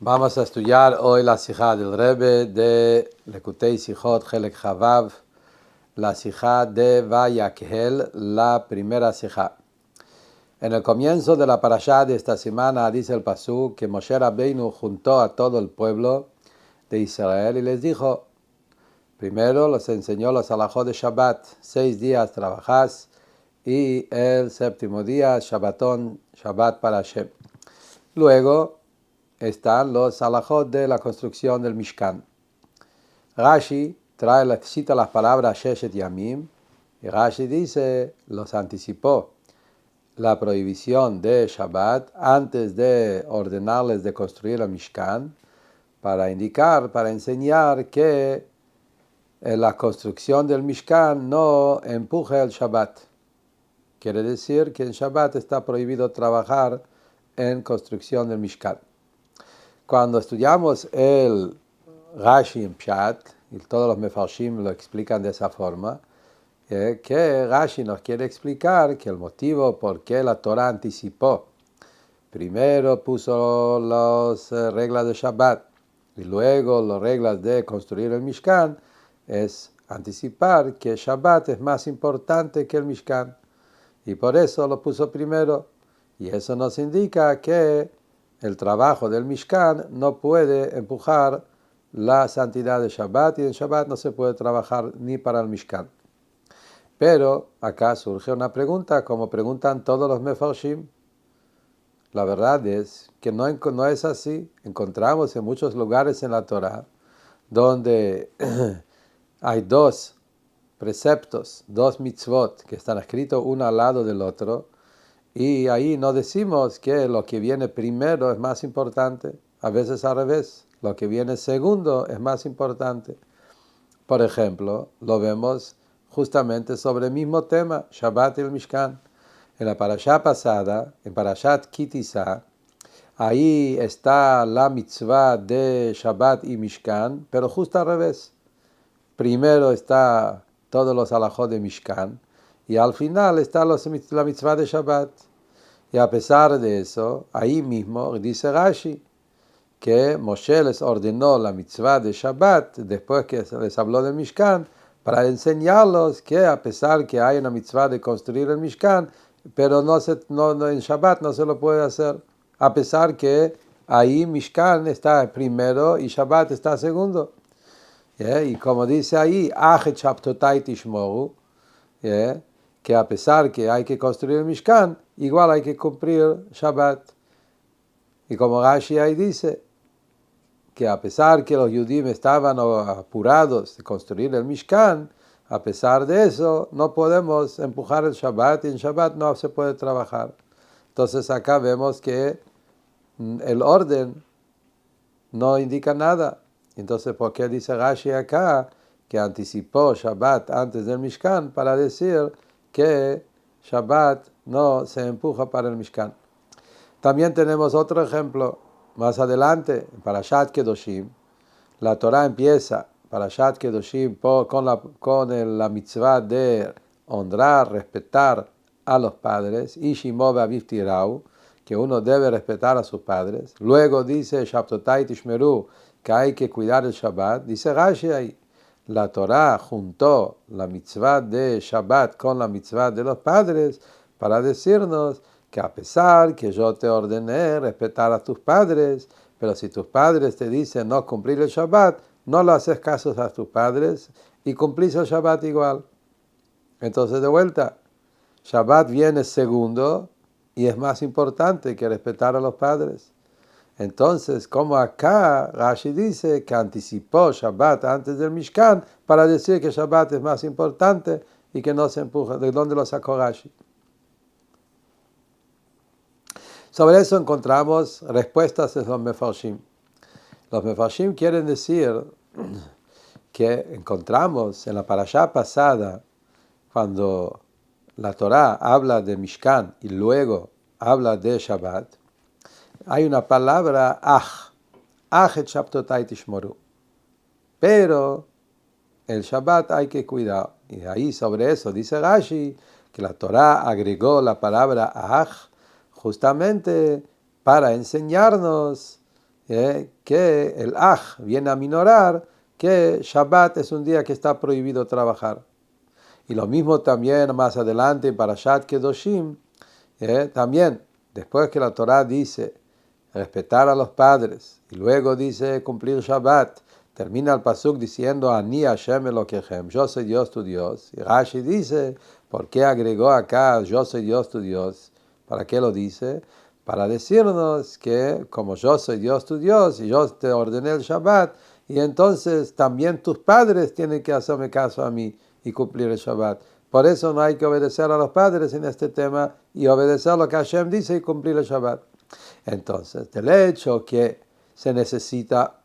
Vamos a estudiar hoy la sijá del Rebbe de Lekutei Sijot Helek Chavav, la sijá de Vayakhel, la primera sijá. En el comienzo de la parashá de esta semana dice el pasuk que Moshe Rabbeinu juntó a todo el pueblo de Israel y les dijo, primero les enseñó los halajot de Shabbat, 6 días trabajás y el séptimo día Shabbatón, Shabbat para Hashem. Luego están los halajot de la construcción del Mishkan. Rashi cita las palabras Sheshet Yamim y Rashi dice, los anticipó la prohibición de Shabbat antes de ordenarles de construir el Mishkan para indicar, para enseñar que la construcción del Mishkan no empuja el Shabbat. Quiere decir que en Shabbat está prohibido trabajar en construcción del Mishkan. Cuando estudiamos el Rashi en Pshat, y todos los mefarshim lo explican de esa forma, que Rashi nos quiere explicar que el motivo por qué la Torah anticipó, primero puso las reglas de Shabbat y luego las reglas de construir el Mishkan, es anticipar que Shabbat es más importante que el Mishkan, y por eso lo puso primero, y eso nos indica que el trabajo del Mishkan no puede empujar la santidad de Shabbat, y en Shabbat no se puede trabajar ni para el Mishkan. Pero acá surge una pregunta, como preguntan todos los mefarshim. La verdad es que no es así. Encontramos en muchos lugares en la Torah donde hay dos preceptos, dos mitzvot que están escritos uno al lado del otro, y ahí no decimos que lo que viene primero es más importante, a veces al revés, lo que viene segundo es más importante. Por ejemplo, lo vemos justamente sobre el mismo tema, Shabbat y el Mishkan. En la parashá pasada, en Parashat Ki Tisa, ahí está la mitzvah de Shabbat y Mishkan, pero justo al revés. Primero está todos los halajot de Mishkan, y al final está la mitzvah de Shabbat. Y a pesar de eso, ahí mismo dice Rashi que Moshe les ordenó la mitzvah de Shabbat después que les habló del Mishkan para enseñarlos que a pesar que hay una mitzvah de construir el Mishkan, pero en Shabbat no se lo puede hacer, a pesar que ahí Mishkan está primero y Shabbat está segundo. Y como dice ahí, Achet Shabtotai Tishmoru, que a pesar que hay que construir el Mishkan, igual hay que cumplir Shabbat. Y como Rashi ahí dice, que a pesar que los judíos estaban apurados de construir el Mishkan, a pesar de eso, no podemos empujar el Shabbat, y en Shabbat no se puede trabajar. Entonces acá vemos que el orden no indica nada. Entonces, ¿por qué dice Rashi acá que anticipó Shabbat antes del Mishkan para decir que Shabbat no se empuja para el Mishkan? También tenemos otro ejemplo. Más adelante, en Parashat Kedoshim, la Torah empieza, Parashat Kedoshim, con la mitzvah de honrar, respetar a los padres, Ishimo ve'aviv tirau, que uno debe respetar a sus padres. Luego dice Shabtotai Tishmeru, que hay que cuidar el Shabbat. Dice Rashi ahí, la Torah juntó la mitzvah de Shabbat con la mitzvah de los padres para decirnos que a pesar que yo te ordené respetar a tus padres, pero si tus padres te dicen no cumplir el Shabbat, no le haces caso a tus padres y cumplís el Shabbat igual. Entonces, de vuelta, Shabbat viene segundo y es más importante que respetar a los padres. Entonces, como acá Rashi dice que anticipó Shabbat antes del Mishkan para decir que Shabbat es más importante y que no se empuja. ¿De dónde lo sacó Rashi? Sobre eso encontramos respuestas de los mefarshim. Los mefarshim quieren decir que encontramos en la parashá pasada, cuando la Torah habla de Mishkan y luego habla de Shabbat, hay una palabra et Shabtotai Tishmoru. Pero el Shabbat hay que cuidar. Y ahí sobre eso dice Rashi que la Torah agregó la palabra justamente para enseñarnos que el aj viene a minorar que Shabbat es un día que está prohibido trabajar. Y lo mismo también más adelante en Parashat Kedoshim, también después que la Torá dice respetar a los padres y luego dice cumplir Shabbat, termina el pasuk diciendo Ani Hashem Elokechem, yo soy Dios tu Dios. Y Rashi dice, ¿por qué agregó acá yo soy Dios tu Dios? ¿Para qué lo dice? Para decirnos que como yo soy Dios tu Dios y yo te ordené el Shabbat, y entonces también tus padres tienen que hacerme caso a mí y cumplir el Shabbat. Por eso no hay que obedecer a los padres en este tema y obedecer lo que Hashem dice y cumplir el Shabbat. Entonces, del hecho que se necesita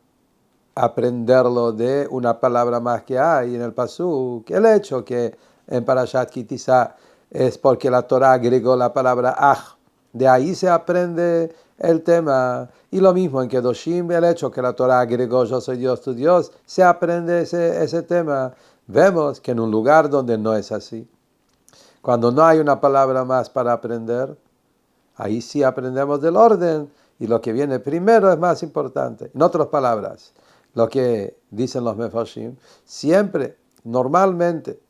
aprenderlo de una palabra más que hay en el pasuk, el hecho que en Parashat Kitizá es porque la Torah agregó la palabra aj, de ahí se aprende el tema. Y lo mismo en Kedoshim, el hecho que la Torah agregó yo soy Dios tu Dios, se aprende ese tema. Vemos que en un lugar donde no es así, cuando no hay una palabra más para aprender, ahí sí aprendemos del orden y lo que viene primero es más importante. En otras palabras, lo que dicen los Mefarshim, siempre, normalmente,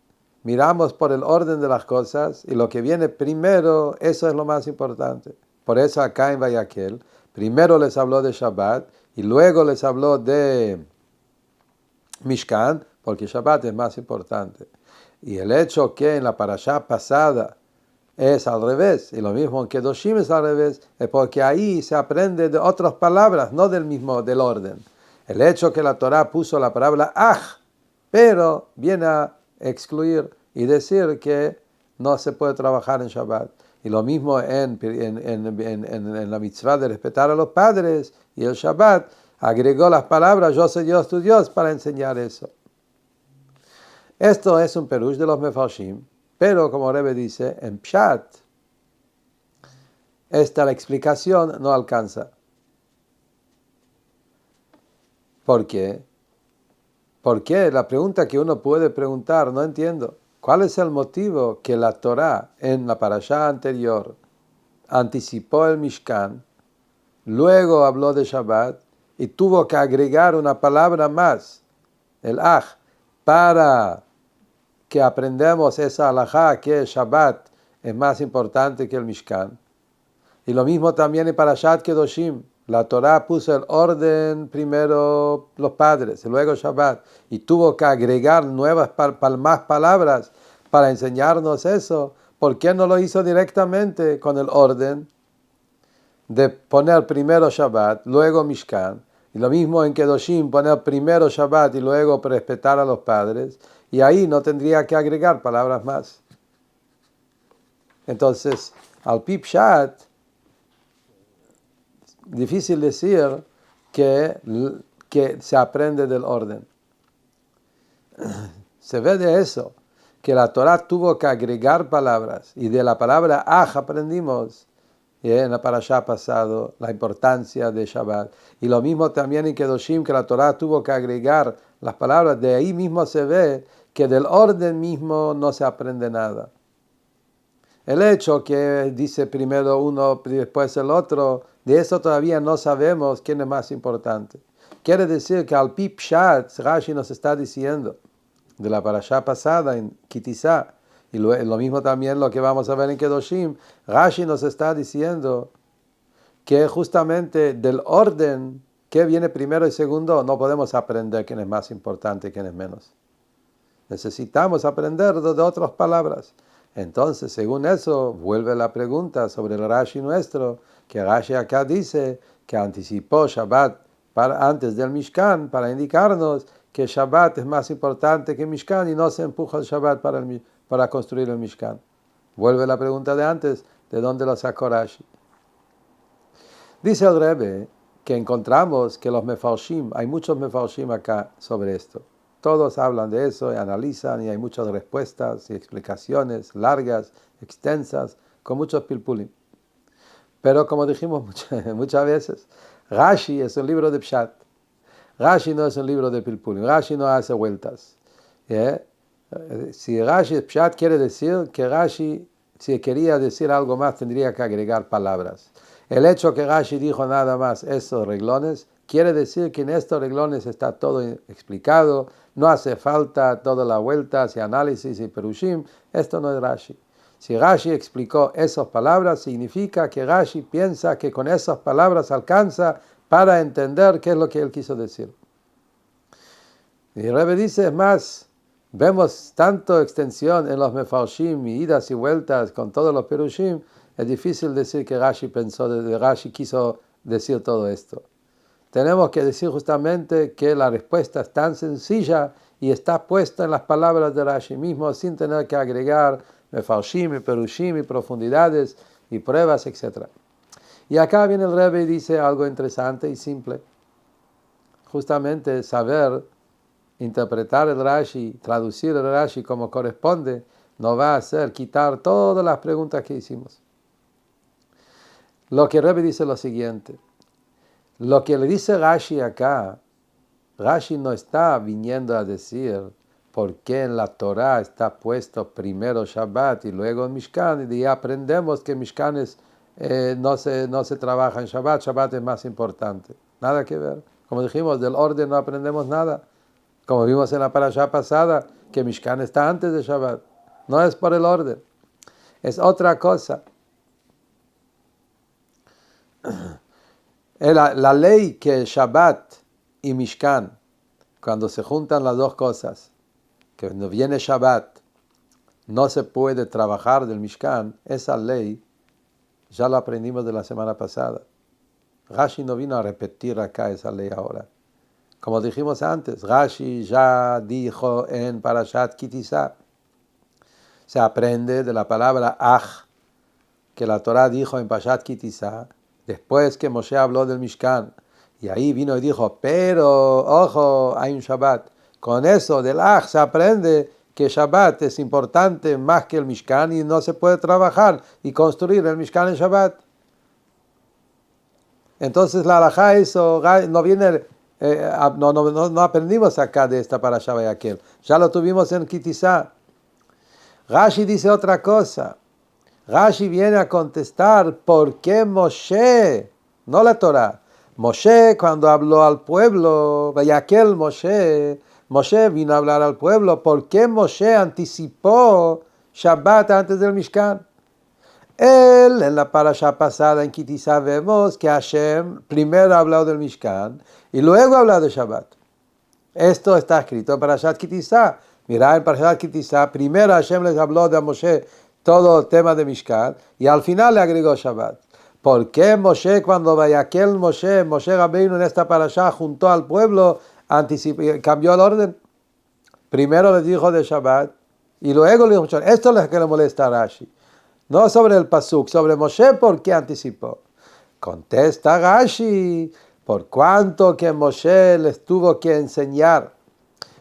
miramos por el orden de las cosas y lo que viene primero, eso es lo más importante. Por eso acá en Vayakhel, primero les habló de Shabbat y luego les habló de Mishkan, porque Shabbat es más importante. Y el hecho que en la parashá pasada es al revés, y lo mismo en Kedoshim es al revés, es porque ahí se aprende de otras palabras, no del orden. El hecho que la Torá puso la palabra aj, pero viene a excluir y decir que no se puede trabajar en Shabbat. Y lo mismo en la mitzvah de respetar a los padres y el Shabbat, agregó las palabras yo soy Dios tu Dios para enseñar eso. Esto es un perush de los Mefarshim, pero como Rebbe dice, en Pshat, la explicación no alcanza. ¿Por qué? Porque la pregunta que uno puede preguntar, no entiendo, ¿cuál es el motivo que la Torá en la parashá anterior anticipó el Mishkan, luego habló de Shabbat y tuvo que agregar una palabra más, el aj, para que aprendamos esa halajá que Shabbat es más importante que el Mishkan? Y lo mismo también en Parashat Kedoshim. La Torá puso el orden primero los padres, luego Shabbat, y tuvo que agregar más palabras para enseñarnos eso. ¿Por qué no lo hizo directamente con el orden de poner primero Shabbat, luego Mishkan? Y lo mismo en Kedoshim, poner primero Shabbat y luego respetar a los padres. Y ahí no tendría que agregar palabras más. Entonces, al Pi Pshat, difícil decir que se aprende del orden. Se ve de eso, que la Torá tuvo que agregar palabras, y de la palabra aj aprendimos en la parashá pasado la importancia de Shabbat. Y lo mismo también en Kedoshim, que la Torá tuvo que agregar las palabras. De ahí mismo se ve que del orden mismo no se aprende nada. El hecho que dice primero uno y después el otro, de eso todavía no sabemos quién es más importante. Quiere decir que al Pi Pshat, Rashi nos está diciendo, de la parashá pasada en Kitizá, y lo mismo también lo que vamos a ver en Kedoshim, Rashi nos está diciendo que justamente del orden que viene primero y segundo no podemos aprender quién es más importante y quién es menos. Necesitamos aprender de otras palabras. Entonces, según eso, vuelve la pregunta sobre el Rashi nuestro, que Rashi acá dice que anticipó Shabbat antes del Mishkan para indicarnos que Shabbat es más importante que Mishkan y no se empuja el Shabbat para construir el Mishkan. Vuelve la pregunta de antes, ¿de dónde lo sacó Rashi? Dice el Rebbe que encontramos que los Mefarshim, hay muchos Mefarshim acá sobre esto. Todos hablan de eso y analizan y hay muchas respuestas y explicaciones largas, extensas, con muchos pilpulim. Pero como dijimos muchas veces, Rashi es un libro de Pshat. Rashi no es un libro de pilpulim. Rashi no hace vueltas. Si Rashi es Pshat, quiere decir que Rashi, si quería decir algo más, tendría que agregar palabras. El hecho que Rashi dijo nada más esos reglones, quiere decir que en estos reglones está todo explicado, no hace falta toda la vuelta hacia análisis y perushim, esto no es Rashi. Si Rashi explicó esas palabras, significa que Rashi piensa que con esas palabras alcanza para entender qué es lo que él quiso decir. Y el Rebbe dice, es más, vemos tanto extensión en los mefarshim y idas y vueltas con todos los perushim, es difícil decir que Rashi pensó, Rashi quiso decir todo esto. Tenemos que decir justamente que la respuesta es tan sencilla y está puesta en las palabras de Rashi mismo, sin tener que agregar mefarshim y perushim y profundidades y pruebas, etc. Y acá viene el Rebbe y dice algo interesante y simple. Justamente saber interpretar el Rashi, traducir el Rashi como corresponde, nos va a hacer quitar todas las preguntas que hicimos. Lo que el Rebbe dice es lo siguiente. Lo que le dice Rashi acá, Rashi no está viniendo a decir por qué en la Torah está puesto primero Shabbat y luego Mishkan, y ya aprendemos que Mishkan no se trabaja en Shabbat, Shabbat es más importante. Nada que ver. Como dijimos, del orden no aprendemos nada. Como vimos en la parashá pasada, que Mishkan está antes de Shabbat. No es por el orden, es otra cosa. La ley que Shabbat y Mishkan, cuando se juntan las dos cosas, que cuando viene Shabbat no se puede trabajar del Mishkan, esa ley ya la aprendimos de la semana pasada. Rashi no vino a repetir acá esa ley ahora. Como dijimos antes, Rashi ya dijo en Parashat Kitizá, se aprende de la palabra Aj, que la Torah dijo en Parashat Kitizá, después que Moshe habló del Mishkan, y ahí vino y dijo, pero, ojo, hay un Shabbat. Con eso del Aj se aprende que Shabbat es importante más que el Mishkan y no se puede trabajar y construir el Mishkan en Shabbat. Entonces la halajá eso no viene, no aprendimos acá de esta parashá Vayakhel. Ya lo tuvimos en Kitizá. Rashi dice otra cosa. Rashi viene a contestar por qué Moshe, no la Torah. Moshe cuando habló al pueblo, Vayakhel Moshe vino a hablar al pueblo. ¿Por qué Moshe anticipó Shabbat antes del Mishkan? Él, en la parasha pasada en Kitizá, vemos que Hashem primero ha hablado del Mishkan y luego ha hablado de Shabbat. Esto está escrito en Parashat Kitizá. Mirá, en Parashat Kitizá, primero Hashem les habló de Moshe todo el tema de Mishkan y al final le agregó Shabbat. ¿Por qué Moshe, cuando Vayakhel Moshe Rabbeinu en esta parasha juntó al pueblo, cambió el orden? Primero les dijo de Shabbat y luego le dijo Shabbat. Esto es lo que le molesta a Rashi. No sobre el pasuk, sobre Moshe, ¿por qué anticipó? Contesta Rashi, por cuanto que Moshe les tuvo que enseñar.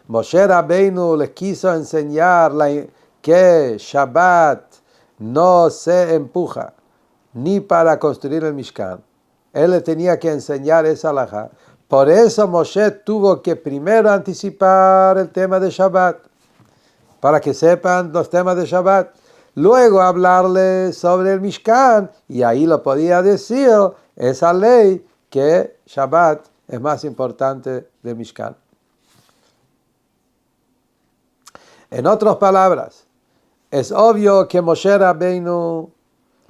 Moshe Rabbeinu les quiso enseñar que Shabbat no se empuja ni para construir el Mishkan. Él le tenía que enseñar esa halajá. Por eso Moshe tuvo que primero anticipar el tema de Shabbat, para que sepan los temas de Shabbat. Luego hablarle sobre el Mishkan, y ahí lo podía decir, esa ley, que Shabbat es más importante del Mishkan. En otras palabras, es obvio que Moshe Rabbeinu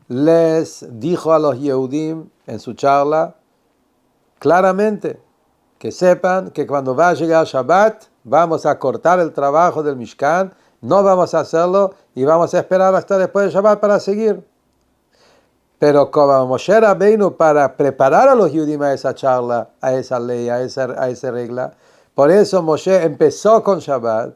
les dijo a los Yehudim en su charla, claramente, que sepan que cuando va a llegar Shabbat, vamos a cortar el trabajo del Mishkan, no vamos a hacerlo y vamos a esperar hasta después de Shabbat para seguir. Pero como Moshe Rabbeinu, para preparar a los Yehudim a esa charla, a esa ley, a esa regla, por eso Moshe empezó con Shabbat,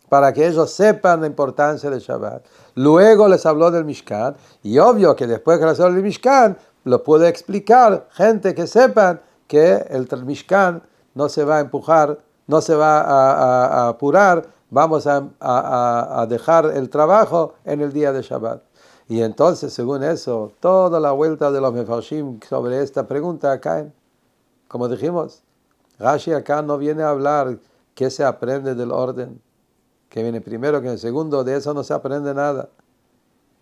para que ellos sepan la importancia de Shabbat. Luego les habló del Mishkan, y obvio que después que les habló del Mishkan, lo puede explicar gente que sepan que el Mishkan no se va a empujar, no se va a apurar, vamos a dejar el trabajo en el día de Shabbat. Y entonces, según eso, toda la vuelta de los mefarshim sobre esta pregunta caen. Como dijimos, Rashi acá no viene a hablar qué se aprende del orden, que viene primero, que en el segundo, de eso no se aprende nada.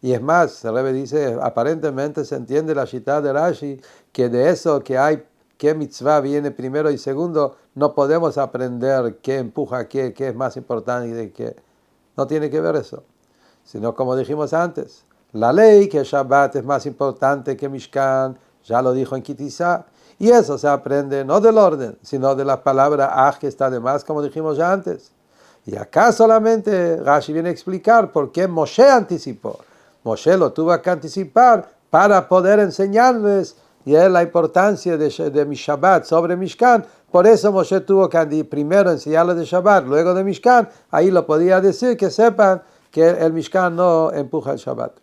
Y es más, el Rebbe dice, aparentemente se entiende la shita de Rashi, que de eso que hay, qué mitzvah viene primero y segundo, no podemos aprender qué empuja a qué es más importante y de qué. No tiene que ver eso. Sino como dijimos antes, la ley que Shabbat es más importante que Mishkan, ya lo dijo en Kitizá, y eso se aprende no del orden, sino de la palabra aj que está de más, como dijimos ya antes. Y acá solamente Rashi viene a explicar por qué Moshe anticipó. Moshe lo tuvo que anticipar para poder enseñarles y es la importancia de mi Shabbat sobre Mishkan. Por eso Moshe tuvo que primero enseñarles de Shabbat, luego de Mishkan. Ahí lo podía decir, que sepan que el Mishkan no empuja el Shabbat.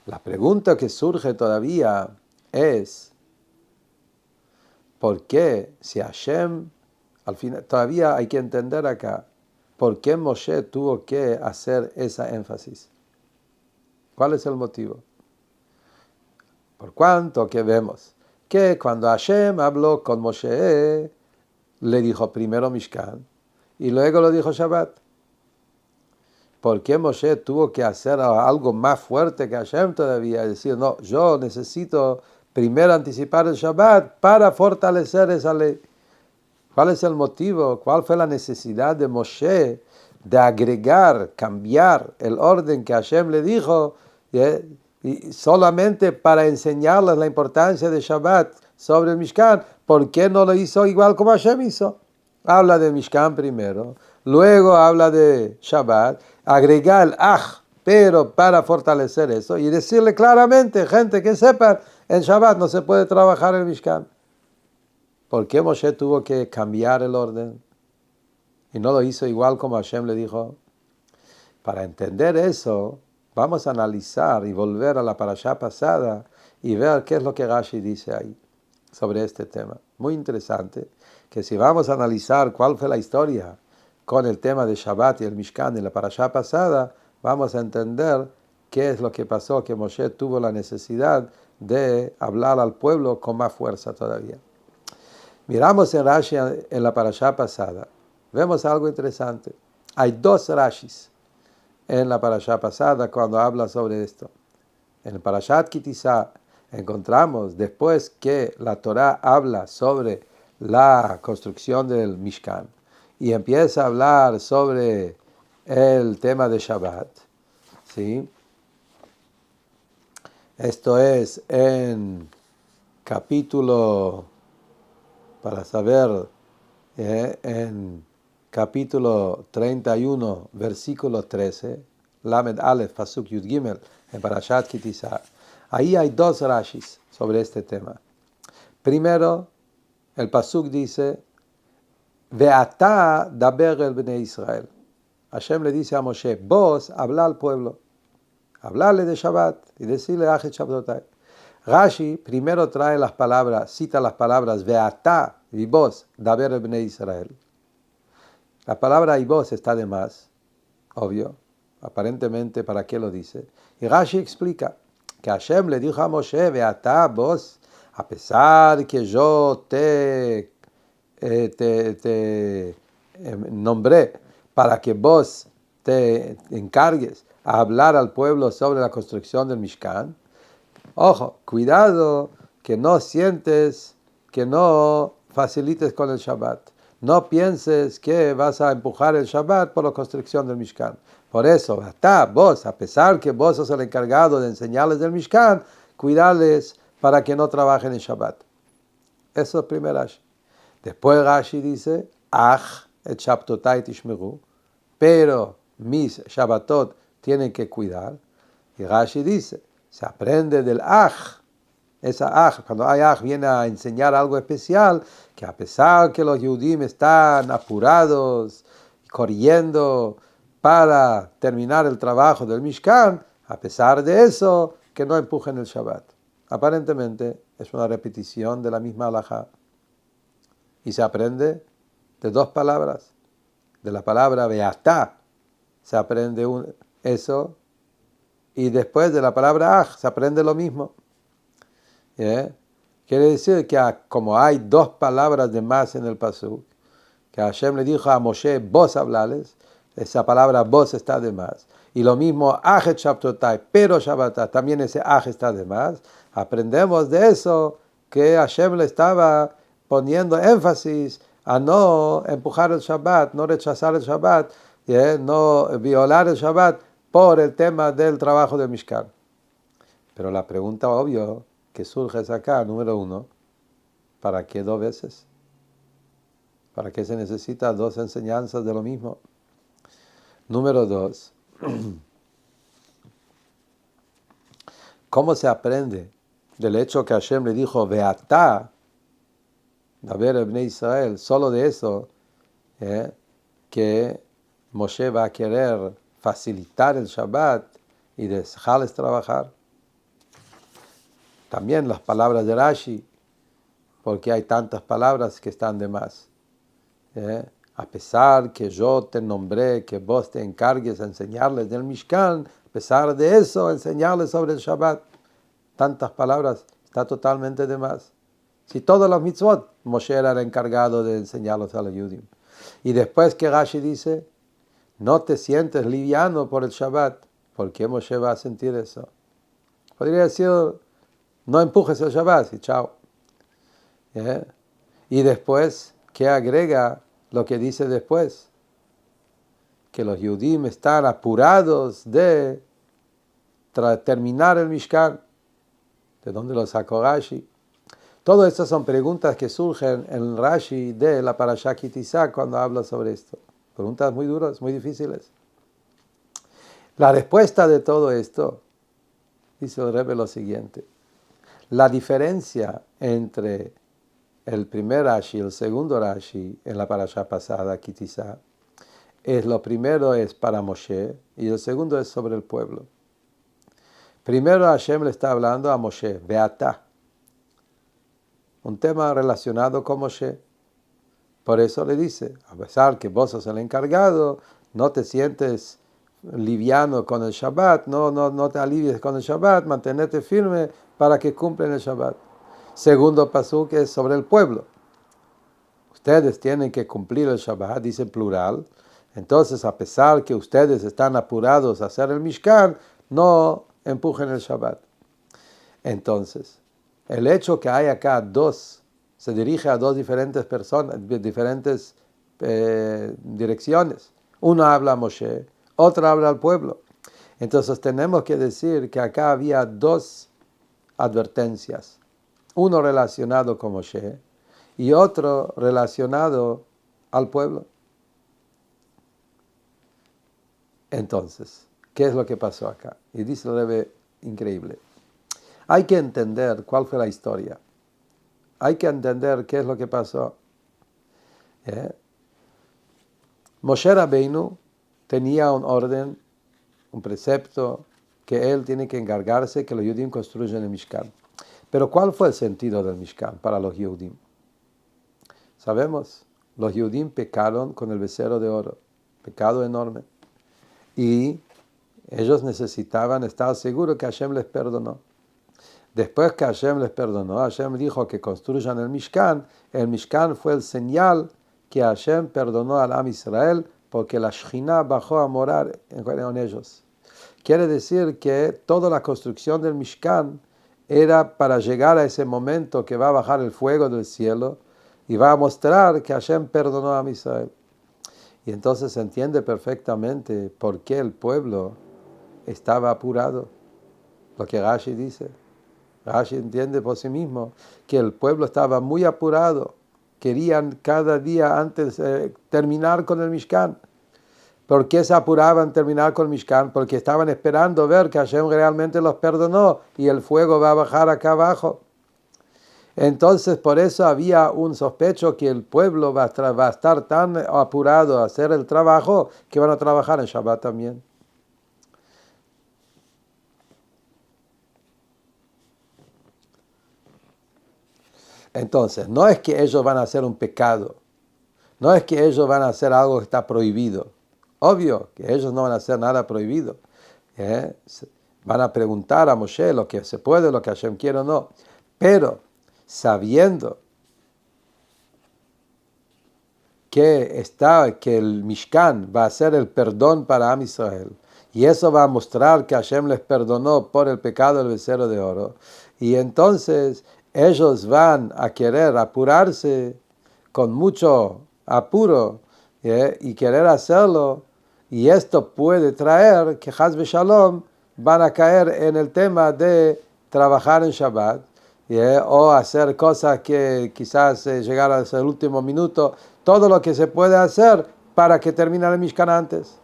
La pregunta que surge todavía es, ¿por qué si Hashem, al final, todavía hay que entender acá, por qué Moshe tuvo que hacer esa énfasis? ¿Cuál es el motivo? Por cuanto que vemos que cuando Hashem habló con Moshe, le dijo primero Mishkan y luego lo dijo Shabbat. ¿Por qué Moshe tuvo que hacer algo más fuerte que Hashem todavía? Es decir, no, yo necesito primero anticipar el Shabbat para fortalecer esa ley. ¿Cuál es el motivo? ¿Cuál fue la necesidad de Moshe de agregar, cambiar el orden que Hashem le dijo y solamente para enseñarles la importancia de Shabbat sobre el Mishkan? ¿Por qué no lo hizo igual como Hashem hizo? Habla de Mishkan primero, luego habla de Shabbat, agregar el aj, pero para fortalecer eso y decirle claramente, gente, que sepan, en Shabbat no se puede trabajar el Mishkan. ¿Por qué Moshe tuvo que cambiar el orden? Y no lo hizo igual como Hashem le dijo. Para entender eso, vamos a analizar y volver a la parashá pasada y ver qué es lo que Rashi dice ahí sobre este tema. Muy interesante, que si vamos a analizar cuál fue la historia con el tema de Shabbat y el Mishkan en la parashá pasada, vamos a entender qué es lo que pasó, que Moshe tuvo la necesidad de hablar al pueblo con más fuerza todavía. Miramos en Rashi en la parashá pasada, vemos algo interesante. Hay dos Rashis en la parashá pasada cuando habla sobre esto. En el parashat Kitizá encontramos, después que la Torá habla sobre la construcción del Mishkan y empieza a hablar sobre el tema de Shabbat, ¿sí? Esto es en capítulo, para saber, en capítulo 31, versículo 13, Lamed Aleph, Pasuk Yud Gimel, en Parashat Kitizá. Ahí hay dos Rashis sobre este tema. Primero, el Pasuk dice, Ve'ata daber el Bnei Israel. Hashem le dice a Moshe, vos habla al pueblo, hablarle de Shabbat y decirle Ajet Shabbatai. Rashi primero trae las palabras, cita las palabras Ve'ata y vos daber el Bnei Israel. La palabra y vos está de más, obvio, aparentemente, ¿para qué lo dice? Y Rashi explica que Hashem le dijo a Moshe, Ve'ata vos, a pesar que yo te nombré para que vos te encargues a hablar al pueblo sobre la construcción del Mishkan, ojo, cuidado que no sientes, que no facilites con el Shabbat. No pienses que vas a empujar el Shabbat por la construcción del Mishkan. Por eso, hasta vos, a pesar que vos sos el encargado de enseñarles del Mishkan, cuidarles para que no trabajen en Shabbat. Eso es primer Rashi. Después Rashi dice, Ach et Shabtotai tishmeru, pero mis Shabbatot tienen que cuidar. Y Rashi dice, se aprende del Ach. Esa Aj, cuando hay Aj, viene a enseñar algo especial, que a pesar que los Yehudim están apurados, corriendo para terminar el trabajo del Mishkan, a pesar de eso, que no empujen el Shabbat. Aparentemente es una repetición de la misma halajá. Y se aprende de dos palabras. De la palabra Beatá se aprende eso, y después de la palabra Aj se aprende lo mismo. Quiere decir que como hay dos palabras de más en el pasuk, que Hashem le dijo a Moshe, vos hablales, esa palabra vos está de más. Y lo mismo, ajet shabtotai, pero Shabbatá, también ese ajet está de más. Aprendemos de eso que Hashem le estaba poniendo énfasis a no empujar el Shabbat, no rechazar el Shabbat, no violar el Shabbat por el tema del trabajo del Mishkan. Pero la pregunta obvia que surge es acá, número uno, ¿para qué dos veces? ¿Para qué se necesita dos enseñanzas de lo mismo? Número dos, ¿cómo se aprende del hecho que Hashem le dijo, Beatá, a ver, el Bnei Israel, solo de eso, que Moshe va a querer facilitar el Shabbat y dejarles trabajar? También las palabras de Rashi, porque hay tantas palabras que están de más. A pesar que yo te nombré, que vos te encargues de enseñarles del Mishkan, a pesar de eso, enseñarles sobre el Shabbat. Tantas palabras, está totalmente de más. Si todos los mitzvot, Moshe era el encargado de enseñarlos a los Yudim. Y después que Rashi dice, no te sientes liviano por el Shabbat, ¿por qué Moshe va a sentir eso? Podría decir, no empujes el Shabbat y chao. Y después, ¿qué agrega lo que dice después? Que los Yudim están apurados de terminar el Mishkan. ¿De dónde lo sacó Rashi? Todas estas son preguntas que surgen en Rashi de la Parashá Ki Tisa cuando habla sobre esto. Preguntas muy duras, muy difíciles. La respuesta de todo esto, dice el Rebbe lo siguiente. La diferencia entre el primer Rashi y el segundo Rashi en la Parashá pasada, Ki Tisa, lo primero es para Moshe y el segundo es sobre el pueblo. Primero Hashem le está hablando a Moshe, Beatá, un tema relacionado con Moshe. Por eso le dice, a pesar que vos sos el encargado, no te sientes liviano con el Shabbat, no te alivies con el Shabbat, mantenete firme para que cumplan el Shabbat. Segundo pasuk es sobre el pueblo. Ustedes tienen que cumplir el Shabbat, dice plural. Entonces, a pesar que ustedes están apurados a hacer el Mishkan, no empujen el Shabbat. Entonces, el hecho que hay acá dos, se dirige a dos diferentes personas, diferentes direcciones. Uno habla a Moshe, otro habla al pueblo. Entonces tenemos que decir que acá había dos advertencias. Uno relacionado con Moshe y otro relacionado al pueblo. Entonces, ¿qué es lo que pasó acá? Y dice el Rebbe, increíble. Hay que entender cuál fue la historia. Hay que entender qué es lo que pasó. Moshe Rabbeinu tenía un orden, un precepto, que él tiene que encargarse que los Yudim construyan el Mishkan. Pero ¿cuál fue el sentido del Mishkan para los Yudim? Sabemos, los Yudim pecaron con el becerro de oro, pecado enorme. Y ellos necesitaban estar seguros que Hashem les perdonó. Después que Hashem les perdonó, Hashem dijo que construyan el Mishkan fue el señal que Hashem perdonó al Am Israel porque la Shekhinah bajó a morar en ellos. Quiere decir que toda la construcción del Mishkan era para llegar a ese momento que va a bajar el fuego del cielo y va a mostrar que Hashem perdonó a Am Israel. Y entonces se entiende perfectamente por qué el pueblo estaba apurado. Lo que Rashi dice. Rashi entiende por sí mismo que el pueblo estaba muy apurado. Querían cada día antes terminar con el Mishkan. ¿Por qué se apuraban a terminar con el Mishkan? Porque estaban esperando ver que Hashem realmente los perdonó y el fuego va a bajar acá abajo. Entonces, por eso había un sospecho que el pueblo va a estar tan apurado a hacer el trabajo que van a trabajar en Shabbat también. Entonces, no es que ellos van a hacer un pecado, no es que ellos van a hacer algo que está prohibido. Obvio que ellos no van a hacer nada prohibido. Van a preguntar a Moshe lo que se puede, lo que Hashem quiere o no. Pero sabiendo que el Mishkan va a ser el perdón para Am Israel, y eso va a mostrar que Hashem les perdonó por el pecado del becerro de oro, y entonces ellos van a querer apurarse con mucho apuro, y querer hacerlo, y esto puede traer que Haz Shalom van a caer en el tema de trabajar en Shabbat, o hacer cosas que quizás llegar hasta el último minuto, todo lo que se puede hacer para que termine el Mishkan antes.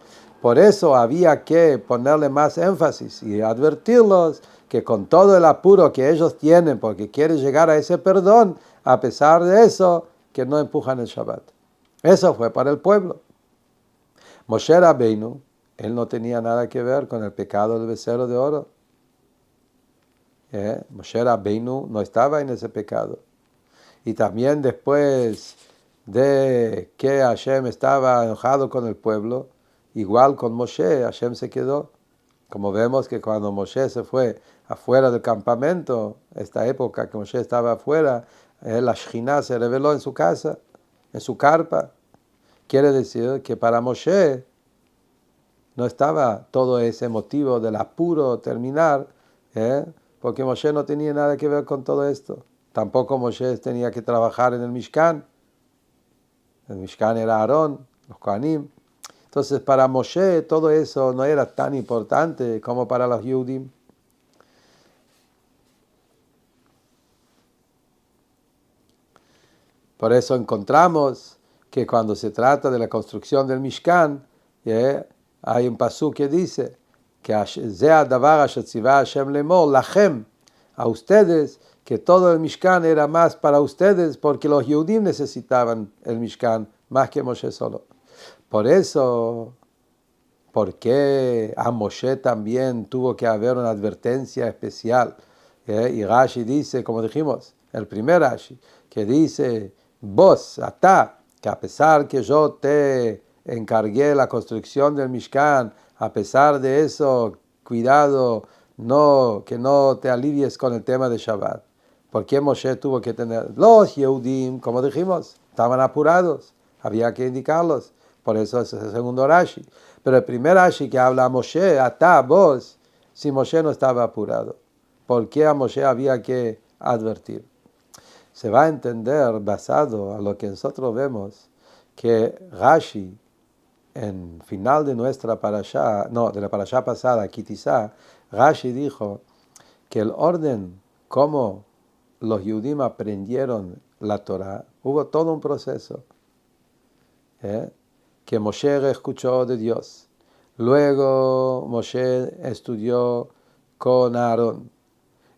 Por eso había que ponerle más énfasis y advertirlos que con todo el apuro que ellos tienen porque quieren llegar a ese perdón, a pesar de eso, que no empujan el Shabbat. Eso fue para el pueblo. Moshe Rabbeinu, él no tenía nada que ver con el pecado del becerro de oro. Moshe Rabbeinu no estaba en ese pecado. Y también después de que Hashem estaba enojado con el pueblo, igual con Moshe, Hashem se quedó. Como vemos que cuando Moshe se fue afuera del campamento, esta época que Moshe estaba afuera, la Shekhinah se reveló en su casa, en su carpa. Quiere decir que para Moshe no estaba todo ese motivo del apuro terminar, porque Moshe no tenía nada que ver con todo esto. Tampoco Moshe tenía que trabajar en el Mishkan. El Mishkan era Aarón, los Kohanim. Entonces para Moshe todo eso no era tan importante como para los Yehudim. Por eso encontramos que cuando se trata de la construcción del Mishkan, hay un pasuk que dice que lachem, a ustedes, que todo el Mishkan era más para ustedes porque los Yehudim necesitaban el Mishkan más que Moshe solo. Por eso, ¿por qué a Moshe también tuvo que haber una advertencia especial? Y Rashi dice, como dijimos, el primer Rashi, que dice, vos, atá, que a pesar que yo te encargué la construcción del Mishkan, a pesar de eso, cuidado, que no te alivies con el tema de Shabbat. ¿Por qué Moshe tuvo que tener? Los Yehudim, como dijimos, estaban apurados, había que indicarlos. Por eso es el segundo Rashi. Pero el primer Rashi que habla a Moshe, atá, vos, si Moshe no estaba apurado, ¿por qué a Moshe había que advertir? Se va a entender basado a lo que nosotros vemos que Rashi, en final de nuestra parashá, de la parashá pasada, Kitizá, Rashi dijo que el orden como los Yehudim aprendieron la Torah, hubo todo un proceso. Que Moshe escuchó de Dios. Luego Moshe estudió con Aarón.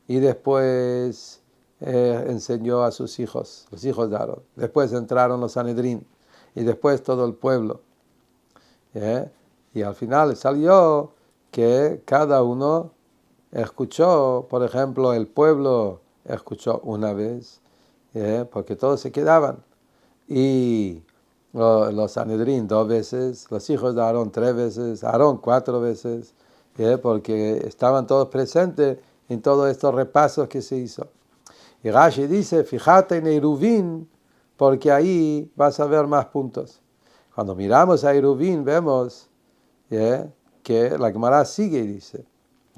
Y después enseñó a sus hijos, los hijos de Aarón. Después entraron los Sanedrín. Y después todo el pueblo. Y al final salió que cada uno escuchó, por ejemplo, el pueblo escuchó una vez, porque todos se quedaban. Y los Sanedrín 2 veces, los hijos de Aarón 3 veces, Aarón 4 veces, porque estaban todos presentes en todos estos repasos que se hizo. Y Rashi dice, fíjate en Eruvin, porque ahí vas a ver más puntos. Cuando miramos a Eruvin vemos que la Gemara sigue y dice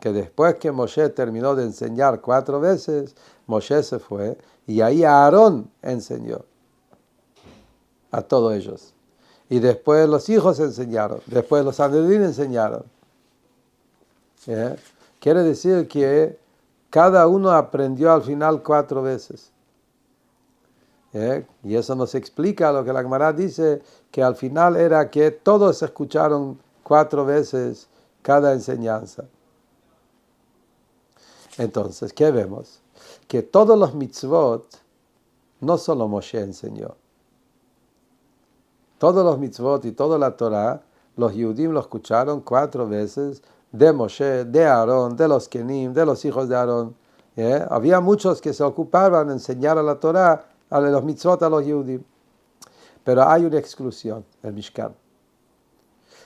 que después que Moshe terminó de enseñar 4 veces, Moshe se fue y ahí Aarón enseñó a todos ellos. Y después los hijos enseñaron, después los Sanedrín enseñaron. Quiere decir que cada uno aprendió al final 4 veces. Y eso nos explica lo que la Gemara dice, que al final era que todos escucharon 4 veces cada enseñanza. Entonces, ¿qué vemos? Que todos los mitzvot, no solo Moshe enseñó. Todos los mitzvot y toda la Torah, los Yehudim lo escucharon 4 veces de Moshe, de Aarón, de los Kenim, de los hijos de Aarón. Había muchos que se ocupaban de enseñar a la Torah, a los mitzvot a los Yehudim. Pero hay una exclusión, el Mishkan.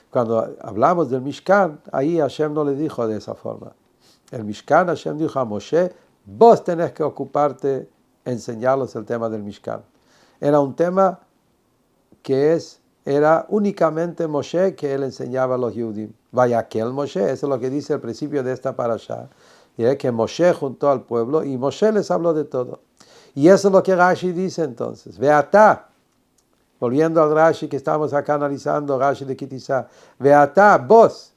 Cuando hablamos del Mishkan, ahí Hashem no le dijo de esa forma. El Mishkan, Hashem dijo a Moshe, vos tenés que ocuparte, enseñarles el tema del Mishkan. Era un tema que era únicamente Moshe que él enseñaba a los Yehudim. Vaya aquel Moshe, eso es lo que dice al principio de esta parashá. Y es que Moshe juntó al pueblo y Moshe les habló de todo. Y eso es lo que Rashi dice entonces. Veatá, volviendo al Rashi que estamos acá analizando, Rashi de Kitizá. Veatá, vos,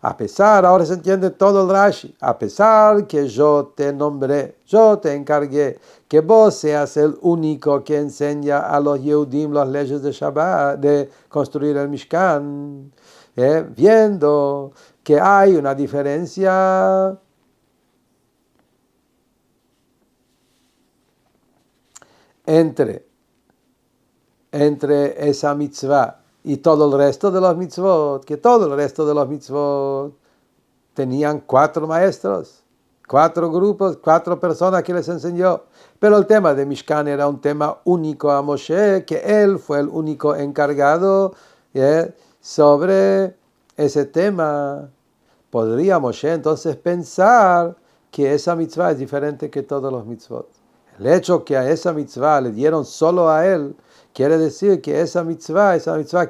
a pesar, ahora se entiende todo el Rashi, a pesar que yo te nombré, yo te encargué, que vos seas el único que enseña a los Yehudim las leyes de Shabbat, de construir el Mishkan, viendo que hay una diferencia entre esa mitzvah y todo el resto de los mitzvot, que todo el resto de los mitzvot tenían 4 maestros, 4 grupos, 4 personas que les enseñó. Pero el tema de Mishkan era un tema único a Moshe, que él fue el único encargado sobre ese tema. Podría Moshe entonces pensar que esa mitzvah es diferente que todos los mitzvot. El hecho que a esa mitzvah le dieron solo a él, quiere decir que esa mitzvah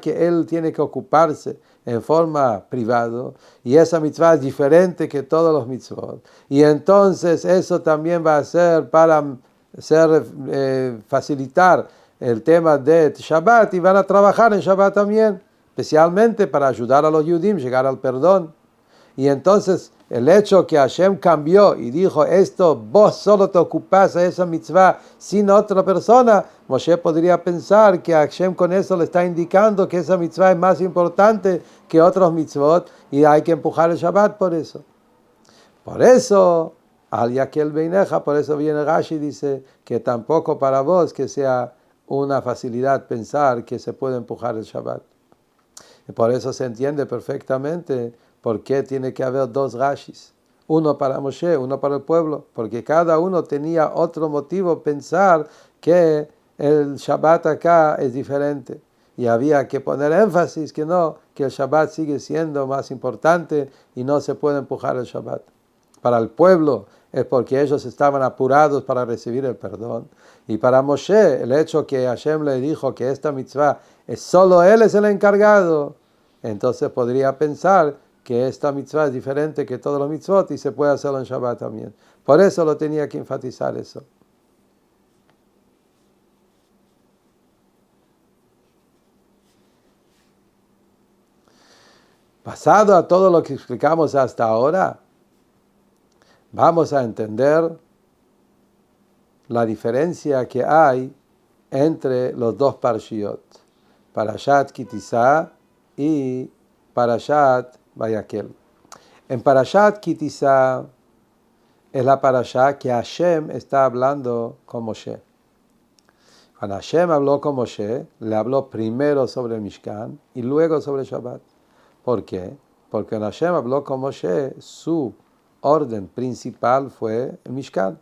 que él tiene que ocuparse en forma privada, y esa mitzvah es diferente que todos los mitzvot. Y entonces eso también va a ser para facilitar el tema de Shabbat, y van a trabajar en Shabbat también, especialmente para ayudar a los Yudim a llegar al perdón. Y entonces el hecho que Hashem cambió y dijo esto, vos solo te ocupás de esa mitzvah sin otra persona, Moshe podría pensar que Hashem con eso le está indicando que esa mitzvah es más importante que otros mitzvot y hay que empujar el Shabbat por eso. Por eso, al Yakel Beineja, por eso viene Rashi y dice que tampoco para vos que sea una facilidad pensar que se puede empujar el Shabbat. Y por eso se entiende perfectamente por qué tiene que haber 2 Rashis. Uno para Moshe, uno para el pueblo. Porque cada uno tenía otro motivo pensar que el Shabbat acá es diferente. Y había que poner énfasis que no, que el Shabbat sigue siendo más importante y no se puede empujar el Shabbat. Para el pueblo es porque ellos estaban apurados para recibir el perdón. Y para Moshe, el hecho que Hashem le dijo que esta mitzvah es solo él es el encargado, entonces podría pensar que esta mitzvah es diferente que todos los mitzvot y se puede hacerlo en Shabbat también. Por eso lo tenía que enfatizar eso. Pasado a todo lo que explicamos hasta ahora, vamos a entender la diferencia que hay entre los 2 parshiot, Parashat Kitizá y Parashat Vayakel. En Parashat Kitizá es la parashá que Hashem está hablando con Moshe. Cuando Hashem habló con Moshe, le habló primero sobre el Mishkan y luego sobre el Shabbat. ¿Por qué? Porque cuando Hashem habló con Moshe, su orden principal fue el Mishkan.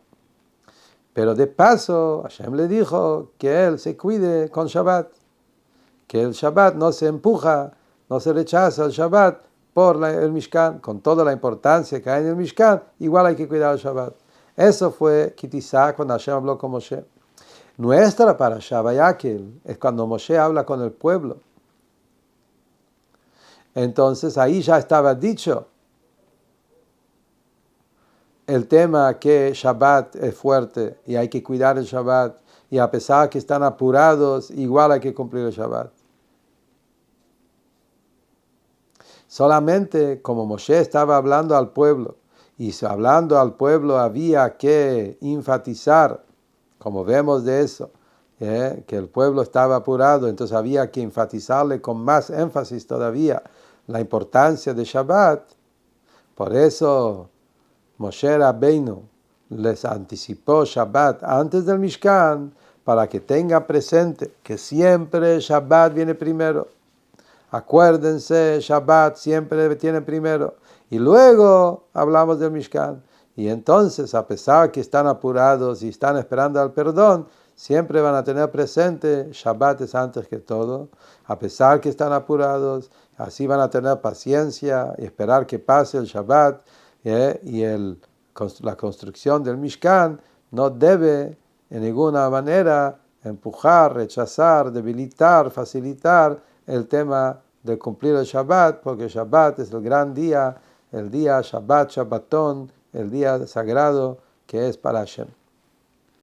Pero de paso, Hashem le dijo que él se cuide con Shabbat, que el Shabbat no se empuja, no se rechaza el Shabbat por el Mishkan, con toda la importancia que hay en el Mishkan, igual hay que cuidar el Shabbat. Eso fue Kitizá cuando Hashem habló con Moshe. Nuestra parashá Vayakel es cuando Moshe habla con el pueblo. Entonces ahí ya estaba dicho el tema que Shabbat es fuerte y hay que cuidar el Shabbat, y a pesar que están apurados, igual hay que cumplir el Shabbat. Solamente como Moshe estaba hablando al pueblo, y hablando al pueblo había que enfatizar, como vemos de eso, que el pueblo estaba apurado, entonces había que enfatizarle con más énfasis todavía la importancia de Shabbat. Por eso Moshe Rabbeinu les anticipó Shabbat antes del Mishkan para que tengan presente que siempre Shabbat viene primero. Acuérdense, Shabbat siempre tiene primero. Y luego hablamos del Mishkan. Y entonces, a pesar que están apurados y están esperando al perdón, siempre van a tener presente, Shabbat es antes que todo. A pesar que están apurados, así van a tener paciencia y esperar que pase el Shabbat. Y la construcción del Mishkan no debe en ninguna manera empujar, rechazar, debilitar, facilitar el tema de cumplir el Shabbat, porque Shabbat es el gran día, el día Shabbat, Shabbatón, el día sagrado que es para Hashem.